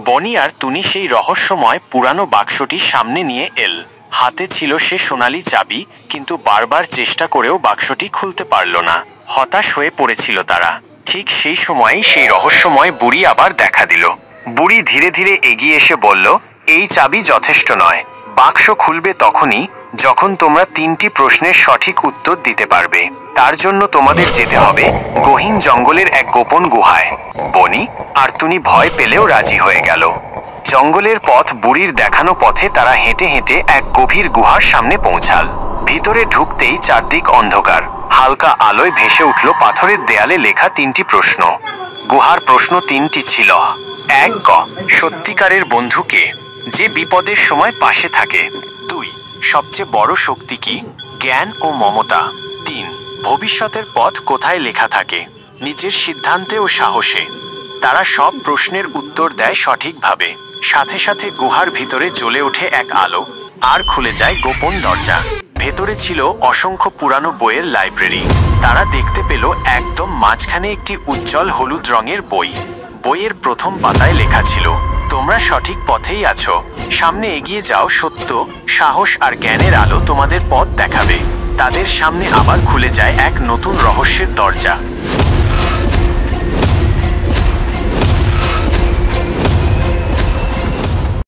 বনি আর টুনি সেই রহস্যময় পুরানো বাক্সটি সামনে নিয়ে এল। হাতে ছিল সে সোনালি চাবি, কিন্তু বারবার চেষ্টা করেও বাক্সটি খুলতে পারল না। হতাশ হয়ে পড়েছিল তারা। ঠিক সেই সময় সেই রহস্যময় বুড়ি আবার দেখা দিল। বুড়ি ধীরে ধীরে এগিয়ে এসে বলল, এই চাবি যথেষ্ট নয়। বাক্স খুলবে তখনই যখন তোমরা 3টি প্রশ্নের সঠিক উত্তর দিতে পারবে। তার জন্য তোমাদের যেতে হবে গহীন জঙ্গলের এক গোপন গুহায়। বনি আর টুনি ভয় পেলেও রাজি হয়ে গেল। জঙ্গলের পথ বুড়ির দেখানো পথে তারা হেঁটে হেঁটে এক গভীর গুহার সামনে পৌঁছাল। ভিতরে ঢুকতেই চারদিক অন্ধকার। হালকা আলোয় ভেসে উঠল পাথরের দেয়ালে লেখা 3টি প্রশ্ন। গুহার প্রশ্ন 3টি ছিল। 1, ক সত্যিকারের বন্ধুকে, যে বিপদের সময় পাশে থাকে। 2, সবচেয়ে বড় শক্তি কি, জ্ঞান ও মমতা। 3, ভবিষ্যতের পথ কোথায় লেখা থাকে, নিজের সিদ্ধান্তে ও সাহসে। তারা সব প্রশ্নের উত্তর দেয় সঠিকভাবে। সাথে সাথে গুহার ভিতরে জ্বলে ওঠে এক আলো, আর খুলে যায় গোপন দরজা। ভেতরে ছিল অসংখ্য পুরানো বইয়ের লাইব্রেরি। তারা দেখতে পেল একদম মাঝখানে একটি উজ্জ্বল হলুদ রঙের বই। বইয়ের প্রথম পাতায় লেখা ছিল, তোমরা সঠিক পথেই আছো, সামনে এগিয়ে যাও, সত্য, সাহস আর জ্ঞানের আলো তোমাদের পথ দেখাবে। তাদের সামনে আবার খুলে যায় এক নতুন রহস্যের দরজা।